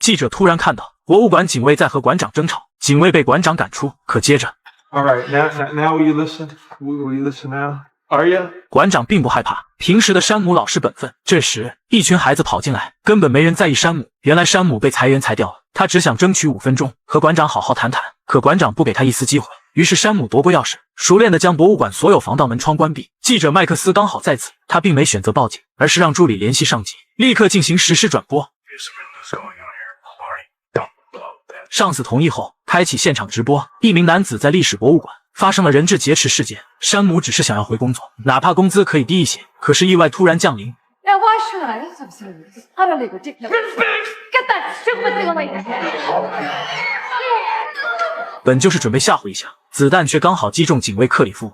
记者突然看到博物馆警卫在和馆长争吵，警卫被馆长赶出。可接着 All right, now will you listen? Will you listen now? Are you? 馆长并不害怕，平时的山姆老实本分。这时，一群孩子跑进来，根本没人在意山姆。原来山姆被裁员裁掉了，他只想争取5分钟和馆长好好谈谈，可馆长不给他一丝机会。于是山姆夺过钥匙，熟练地将博物馆所有防盗门窗关闭。记者麦克斯刚好在此，他并没选择报警，而是让助理联系上级，立刻进行实时转播。上司同意后，开启现场直播。一名男子在历史博物馆发生了人质劫持事件，山姆只是想要回工作，哪怕工资可以低一些。可是意外突然降临。Now why should I? That's absurd. It's utterly ridiculous. Get that stupid thing away from me. 本就是准备吓唬一下，子弹却刚好击中警卫克里夫。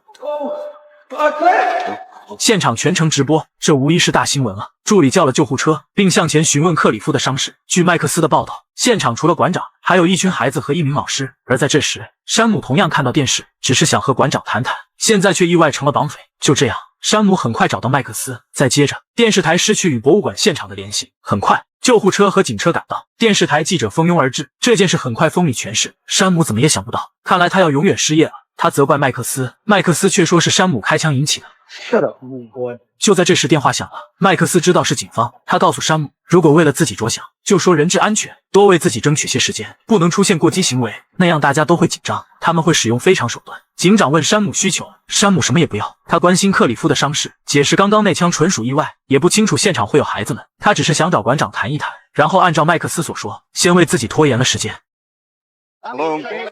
现场全程直播，这无疑是大新闻啊！助理叫了救护车，并向前询问克里夫的伤势。据麦克斯的报道，现场除了馆长，还有一群孩子和一名老师。而在这时，山姆同样看到电视，只是想和馆长谈谈，现在却意外成了绑匪。就这样，山姆很快找到麦克斯。再接着，电视台失去与博物馆现场的联系。很快，救护车和警车赶到，电视台记者蜂拥而至。这件事很快风靡全市。山姆怎么也想不到，看来他要永远失业了。他责怪麦克斯，麦克斯却说是山姆开枪引起的。Shut up, boy. 就在这时，电话响了。麦克斯知道是警方，他告诉山姆，如果为了自己着想，就说人质安全，多为自己争取些时间，不能出现过激行为，那样大家都会紧张，他们会使用非常手段。警长问山姆需求，山姆什么也不要，他关心克里夫的伤势，解释刚刚那枪纯属意外，也不清楚现场会有孩子们，他只是想找馆长谈一谈，然后按照麦克斯所说，先为自己拖延了时间。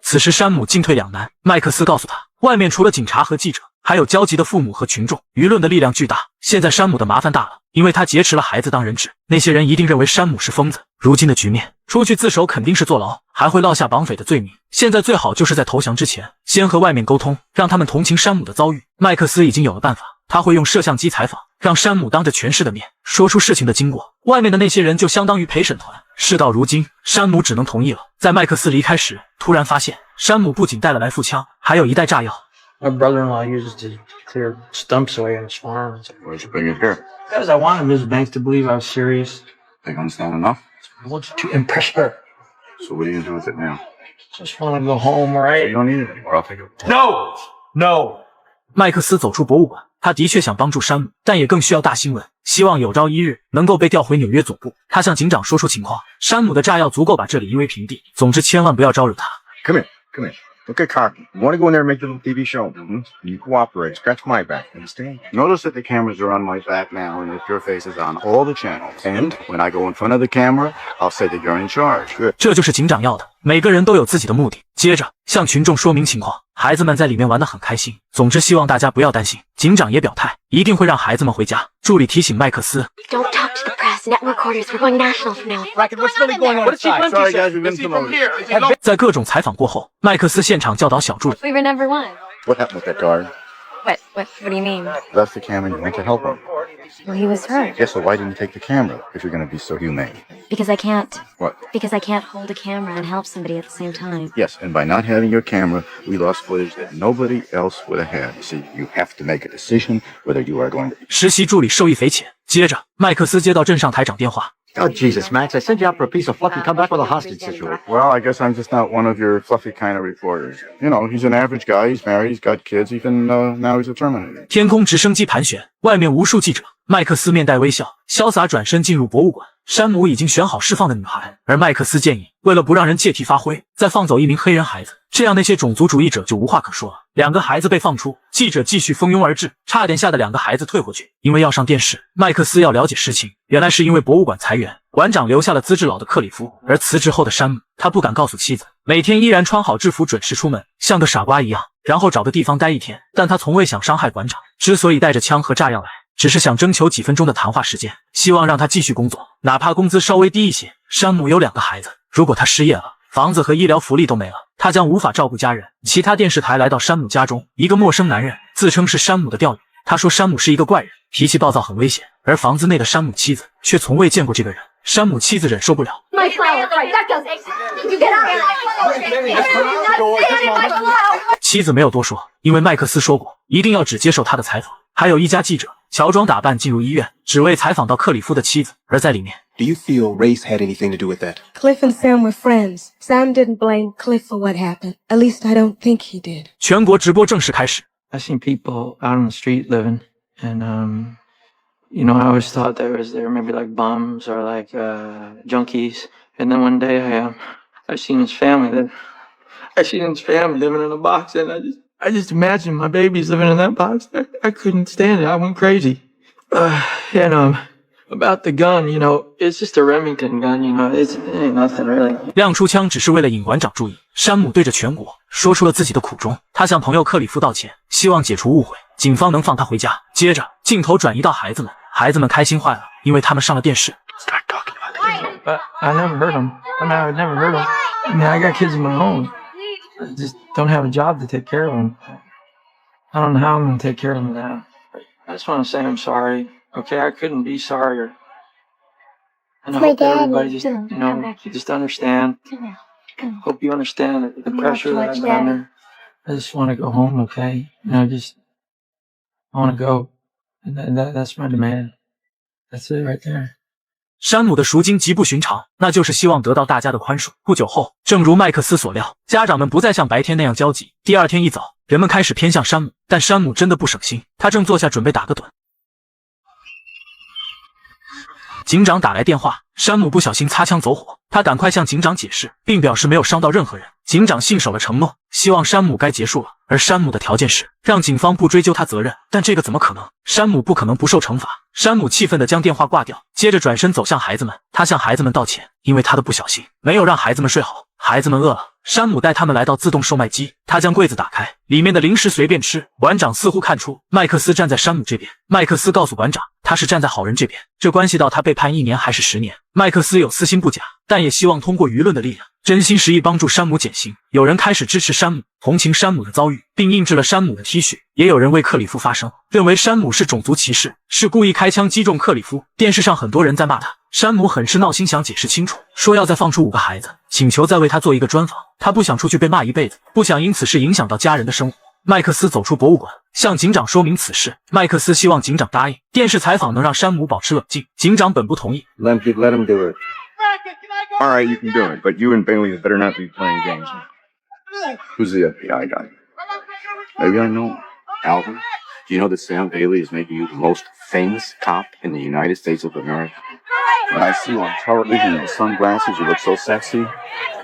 此时山姆进退两难，麦克斯告诉他，外面除了警察和记者，还有焦急的父母和群众，舆论的力量巨大。现在山姆的麻烦大了，因为他劫持了孩子当人质，那些人一定认为山姆是疯子。如今的局面，出去自首肯定是坐牢，还会落下绑匪的罪名。现在最好就是在投降之前，先和外面沟通，让他们同情山姆的遭遇。麦克斯已经有了办法，他会用摄像机采访，让山姆当着全市的面说出事情的经过。外面的那些人就相当于陪审团。事到如今，山姆只能同意了。在麦克斯离开时，突然发现山姆不仅带了来复枪，还有一袋炸药。My brother-in-law uses to clear stumps away on his farm. Why'd you bring it here? Because I wanted Ms. Banks to believe I was serious. Think that's not enough? I wanted to impress her. So what are you gonna do with it now? Just want to go home, So right? you don't need it anymore. I'll take it. No! No! 麦克斯走出博物馆，他的确想帮助山姆，但也更需要大新闻，希望有朝一日能够被调回纽约总部。他向警长说出情况，山姆的炸药足够把这里夷为平地。总之，千万不要招惹他。Come here. Come here. Look at Cocky. You want to go in there and make the little TV show? You cooperate. Scratch my back. Understand? Notice that the cameras are on my back now and that your face is on all the channels. And when I go in front of the camera, I'll say that you're in charge. Good. 这就是警长要的，每个人都有自己的目的。接着向群众说明情况，孩子们在里面玩得很开心。总之，希望大家不要担心。警长也表态，一定会让孩子们回家。助理提醒麦克斯 Don't talk to the press. Network orders. We're going national from now. Bracken, what's really going on inside? Sorry, guys, we've been promoted. 在各种采访过后，麦克斯现场教导小助理。 We were number one. What happened with that guard? What do you mean? Left the camera and you went to help him. Well, he was hurt. Yeah, so why didn't you take the camera if you're going to be so humane? Because I can't. What? Because I can't hold a camera and help somebody at the same time. Yes, and by not having your camera, we lost footage that nobody else would have had. See, you have to make a decision whether you are going to... 实习助理受益匪浅。接着，麦克斯接到镇上台长电话。 Oh, Jesus, Max, I sent you out for a piece of fluff. You come back with a hostage situation. Well, I guess I'm just not one of your fluffy kind of reporters. You know, he's an average guy. He's married. He's got kids. Even now he's a Terminator. 天空直升机盘旋，外面无数记者。麦克斯面带微笑，潇洒转身进入博物馆。山姆已经选好释放的女孩，而麦克斯建议，为了不让人借题发挥，再放走一名黑人孩子，这样那些种族主义者就无话可说了。2个孩子被放出，记者继续蜂拥而至，差点吓得2个孩子退回去。因为要上电视，麦克斯要了解实情。原来是因为博物馆裁员，馆长留下了资质老的克里夫，而辞职后的山姆，他不敢告诉妻子，每天依然穿好制服准时出门，像个傻瓜一样，然后找个地方待1天。但他从未想伤害馆长，之所以带着枪和炸药来，只是想征求几分钟的谈话时间，希望让他继续工作，哪怕工资稍微低一些。山姆有2个孩子，如果他失业了，房子和医疗福利都没了，他将无法照顾家人。其他电视台来到山姆家中，一个陌生男人自称是山姆的钓鱼，他说山姆是一个怪人，脾气暴躁，很危险。而房子内的山姆妻子却从未见过这个人。山姆妻子忍受不了， My flower, right, that does it. You get out of my flower. 妻子没有多说，因为麦克斯说过，一定要只接受他的采访。还有一家记者乔装打扮进入医院，只为采访到克里夫的妻子。而在里面， Do you feel race had anything to do with that? Cliff and Sam were friends. Sam didn't blame Cliff for what happened. At least I don't think he did. 全国直播正式开始。 I've seen people out on the street living, and you know, I always thought they were maybe like bums or like junkies. And then one day I seen his family living in a box, and I just imagined my babies living in that box. I couldn't stand it. I went crazy. And about the gun, you know, it's just a Remington gun, you know, it ain't nothing really. 亮出枪只是为了引馆长注意。山姆对着全国说出了自己的苦衷，他向朋友克里夫道歉，希望解除误会，警方能放他回家。接着镜头转移到孩子们，孩子们开心坏了，因为他们上了电视。 But I never heard them. I never heard them. I mean, I got kids of my own. I just don't have a job to take care of them. I don't know how I'm going to take care of them now. I just want to say I'm sorry. Okay, I couldn't be sorrier. And I hope everybody just, you know, just understand. Hope you understand the pressure that I'm under. I just want to go home, okay? You know, I want to go. And that's my demand. That's it right there. 山姆的赎金极不寻常，那就是希望得到大家的宽恕。不久后，正如麦克斯所料，家长们不再像白天那样焦急。第二天一早，人们开始偏向山姆，但山姆真的不省心，他正坐下准备打个盹。警长打来电话，山姆不小心擦枪走火，他赶快向警长解释，并表示没有伤到任何人。警长信守了承诺，希望山姆该结束了，而山姆的条件是让警方不追究他责任，但这个怎么可能？山姆不可能不受惩罚。山姆气愤地将电话挂掉，接着转身走向孩子们，他向孩子们道歉，因为他的不小心没有让孩子们睡好。孩子们饿了，山姆带他们来到自动售卖机，他将柜子打开，里面的零食随便吃。馆长似乎看出麦克斯站在山姆这边，麦克斯告诉馆长，他是站在好人这边，这关系到他被判1年还是10年。麦克斯有私心不假，但也希望通过舆论的力量，真心实意帮助山姆减刑。有人开始支持山姆，同情山姆的遭遇，并印制了山姆的 T 恤。也有人为克里夫发声，认为山姆是种族歧视，是故意开枪击中克里夫。电视上很多人在骂他，山姆很是闹心，想解释清楚，说要再放出5个孩子，请求再为他做一个专访。他不想出去被骂一辈子，不想因此事影响到家人的生活。麦克斯走出博物馆，向警长说明此事。麦克斯希望警长答应电视采访能让山姆保持冷静，警长本不同意。Let him do it. All right, you can do it, but you and Bailey better not be playing games. Who's the FBI guy? Maybe I know. Alvin, do you know that Sam Bailey is maybe the most famous cop in the United States of America? When I see you on television in sunglasses, you look so sexy.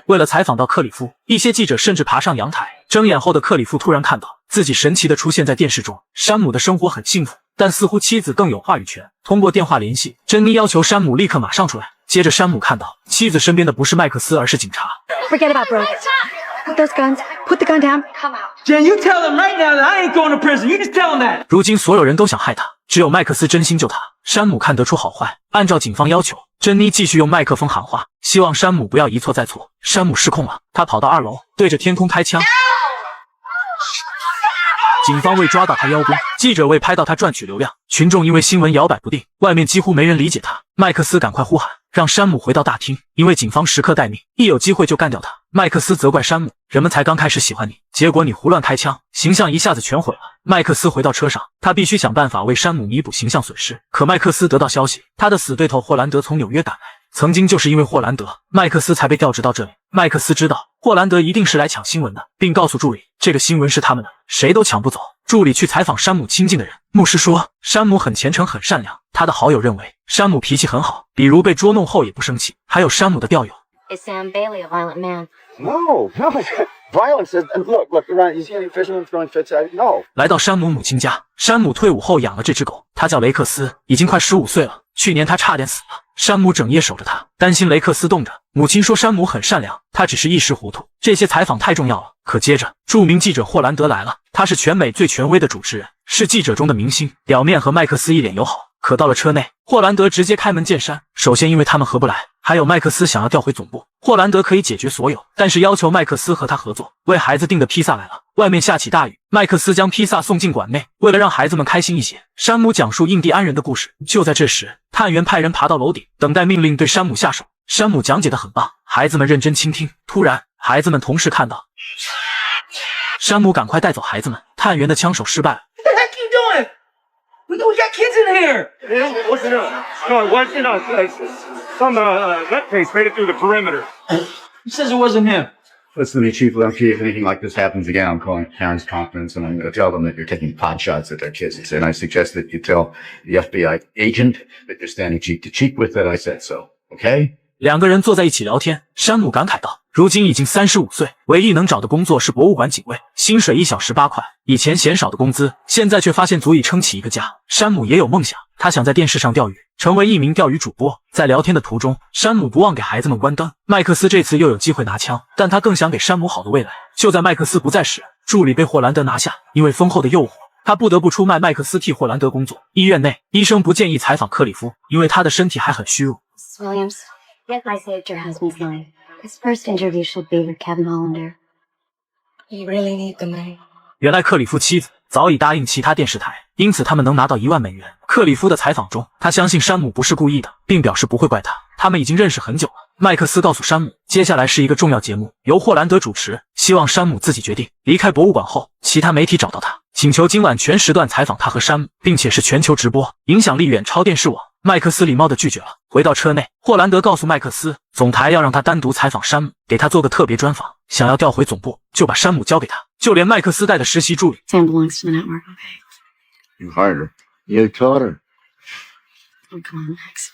为了采访到克里夫，一些记者甚至爬上阳台。睁眼后的克里夫突然看到自己神奇地出现在电视中。山姆的生活很幸福，但似乎妻子更有话语权。通过电话联系，珍妮要求山姆立刻马上出来。接着山姆看到妻子身边的不是麦克斯，而是警察。Forget about Brooke. Put those guns. Put the gun down. Come out. Jen, you tell him right now that I ain't going to prison. You just tell him that. 如今所有人都想害他，只有麦克斯真心救他。山姆看得出好坏，按照警方要求，珍妮继续用麦克风喊话，希望山姆不要一错再错。山姆失控了，他跑到2楼，对着天空开枪。警方为抓到他邀功，记者为拍到他赚取流量，群众因为新闻摇摆不定，外面几乎没人理解他。麦克斯赶快呼喊，让山姆回到大厅，因为警方时刻待命，一有机会就干掉他。麦克斯责怪山姆，人们才刚开始喜欢你，结果你胡乱开枪，形象一下子全毁了。麦克斯回到车上，他必须想办法为山姆弥补形象损失。可麦克斯得到消息，他的死对头霍兰德从纽约赶来。曾经就是因为霍兰德，麦克斯才被调职到这里。麦克斯知道霍兰德一定是来抢新闻的，并告诉助理，这个新闻是他们的，谁都抢不走。助理去采访山姆亲近的人，牧师说山姆很虔诚很善良，他的好友认为山姆脾气很好，比如被捉弄后也不生气。还有山姆的调友 Is Sam Bailey a violent man? No. Violence is, and look, you see any fishermen throwing fits at you? No. 来到山姆母亲家，山姆退伍后养了这只狗，它叫雷克斯，已经快15岁了。去年他差点死了，山姆整夜守着他，担心雷克斯冻着。母亲说山姆很善良，他只是一时糊涂。这些采访太重要了。可接着，著名记者霍兰德来了，他是全美最权威的主持人，是记者中的明星，表面和麦克斯一脸友好。可到了车内，霍兰德直接开门见山。首先因为他们合不来，还有麦克斯想要调回总部，霍兰德可以解决所有，但是要求麦克斯和他合作。为孩子订的披萨来了，外面下起大雨，麦克斯将披萨送进馆内，为了让孩子们开心一些，山姆讲述印第安人的故事。就在这时，探员派人爬到楼顶，等待命令对山姆下手。山姆讲解得很棒，孩子们认真倾听。突然，孩子们同时看到山姆赶快带走孩子们，探员的枪手失败了。We got kids in here. No, it wasn't some nutcase made it through the perimeter. Who says it wasn't him? Listen to me, Chief Lemke. If anything like this happens again, I'm calling parents' conference and I'm going to tell them that you're taking pot shots at their kids. And I suggest that you tell the FBI agent that you're standing cheek to cheek with that I said so. Okay? 两个人坐在一起聊天，山姆感慨道：“如今已经35岁，唯一能找的工作是博物馆警卫，薪水1小时8块，以前嫌少的工资，现在却发现足以撑起一个家。”山姆也有梦想，他想在电视上钓鱼，成为一名钓鱼主播。在聊天的途中，山姆不忘给孩子们关灯。麦克斯这次又有机会拿枪，但他更想给山姆好的未来。就在麦克斯不在时，助理被霍兰德拿下，因为丰厚的诱惑，他不得不出卖麦克斯替霍兰德工作。医院内，医生不建议采访克里夫，因为他的身体还很虚弱。 Williams. Yes, I saved your husband's life. His first interview should be with Kevin Hollander. You really need the money. 原来克里夫妻子早已答应其他电视台，因此他们能拿到1万美元。克里夫的采访中，他相信山姆不是故意的，并表示不会怪他。他们已经认识很久了。麦克斯告诉山姆，接下来是一个重要节目，由霍兰德主持，希望山姆自己决定。离开博物馆后，其他媒体找到他，请求今晚全时段采访他和山姆，并且是全球直播，影响力远超电视网。麦克斯礼貌地拒绝了。回到车内，霍兰德告诉麦克斯，总台要让他单独采访山姆，给他做个特别专访。想要调回总部，就把山姆交给他，就连麦克斯带的实习助理。Sam belongs to the network, okay? You hired her. You taught her. Oh, come on, Max.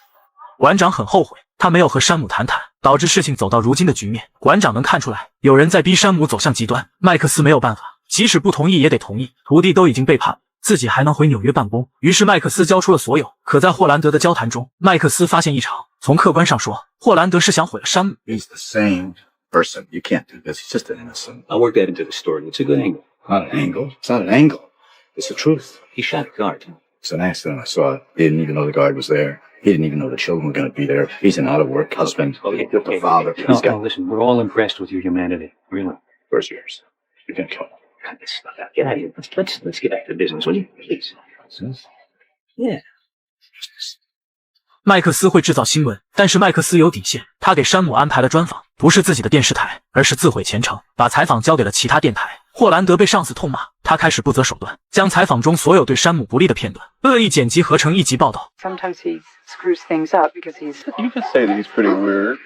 馆长很后悔，他没有和山姆谈谈，导致事情走到如今的局面。馆长能看出来，有人在逼山姆走向极端。麦克斯没有办法，即使不同意也得同意。徒弟都已经背叛了，自己还能回纽约办公。于是麦克斯交出了所有。可在霍兰德的交谈中，麦克斯发现异常。从客观上说，霍兰德是想毁了山姆。 He's the same person. You can't do this. He's just an innocent. I worked that into the story. It's a good angle. Not an angle. It's not an angle. It's the truth. He shot a guard. It's an accident. I saw it. He didn't even know the guard was there. He didn't even know the children were going to be there. He's an out-of-work husband. Okay. The father. He's got Listen, we're all impressed with your humanity. Really. first years. You're gonna kill him. Cut this stuff out. Get out of here. Let's get back to business, will you? Please. Yeah. 麦克斯会制造新闻，但是麦克斯有底线。他给山姆安排了专访，不是自己的电视台，而是自毁前程，把采访交给了其他电台。霍兰德被上司痛骂，他开始不择手段，将采访中所有对山姆不利的片段恶意剪辑合成一集报道。Sometimes he screws things up because he's. You can say that he's pretty weird.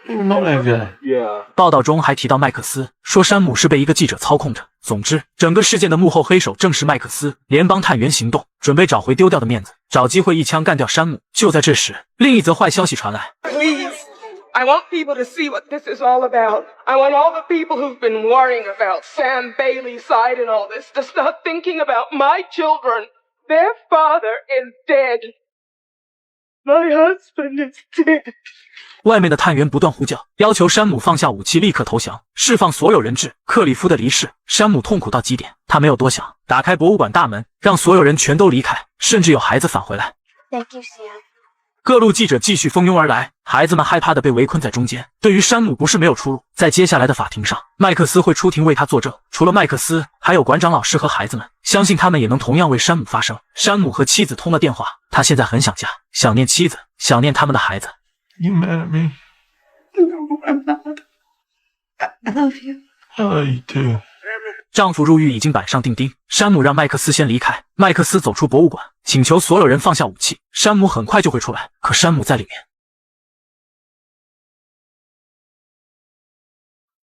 You know that guy. Yeah. 报道中还提到麦克斯，说山姆是被一个记者操控着。总之，整个事件的幕后黑手正是麦克斯。联邦探员行动，准备找回丢掉的面子，找机会一枪干掉山姆。就在这时，另一则坏消息传来。 Please, I want people to see what this is all about. I want all the people who've been worrying about Sam Bailey's side in all this to start thinking about my children. Their father is dead. My husband is dead. 外面的探员不断呼叫，要求山姆放下武器，立刻投降，释放所有人质。克里夫的离世，山姆痛苦到极点，他没有多想，打开博物馆大门，让所有人全都离开，甚至有孩子返回来。Thank you, Sam. 各路记者继续蜂拥而来，孩子们害怕的被围困在中间。对于山姆不是没有出路，在接下来的法庭上，麦克斯会出庭为他作证。除了麦克斯，还有馆长老师和孩子们，相信他们也能同样为山姆发声。山姆和妻子通了电话，他现在很想家，想念妻子，想念他们的孩子。 You mad at me? No, I'm not. I love you. I love you too. 丈夫入狱已经板上钉钉，山姆让麦克斯先离开。麦克斯走出博物馆，请求所有人放下武器。山姆很快就会出来，可山姆在里面。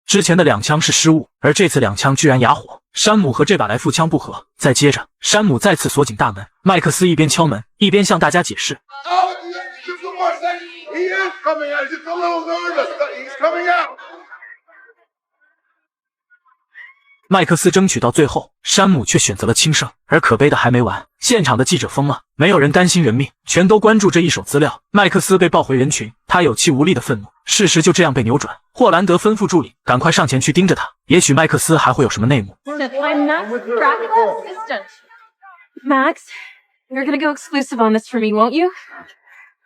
之前的2枪是失误，而这次2枪居然哑火。山姆和这把来复枪不合。再接着，山姆再次锁紧大门。麦克斯一边敲门，一边向大家解释。 He is coming out. Just a little nervous, but he's coming out. 麦克斯争取到最后，山姆却选择了轻生。而可悲的还没完，现场的记者疯了，没有人担心人命，全都关注这一手资料。麦克斯被抱回人群，他有气无力的愤怒。事实就这样被扭转。霍兰德吩咐助理赶快上前去盯着他，也许麦克斯还会有什么内幕。 I'm not Dracula's assistant. Max, you're gonna go exclusive on this for me, won't you?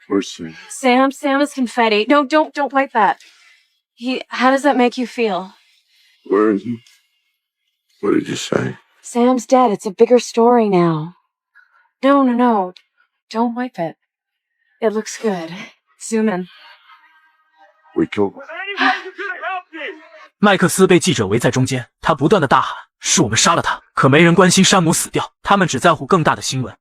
Where's Sam is confetti. No, don't wipe that. How does that make you feel? Where is he? What did you say? Sam's dead. It's a bigger story now. No. Don't wipe it. It looks good. Zoom in. We killed him. 麦克斯被记者围在中间，他不断的大喊：“是我们杀了他！”可没人关心山姆死掉，他们只在乎更大的新闻。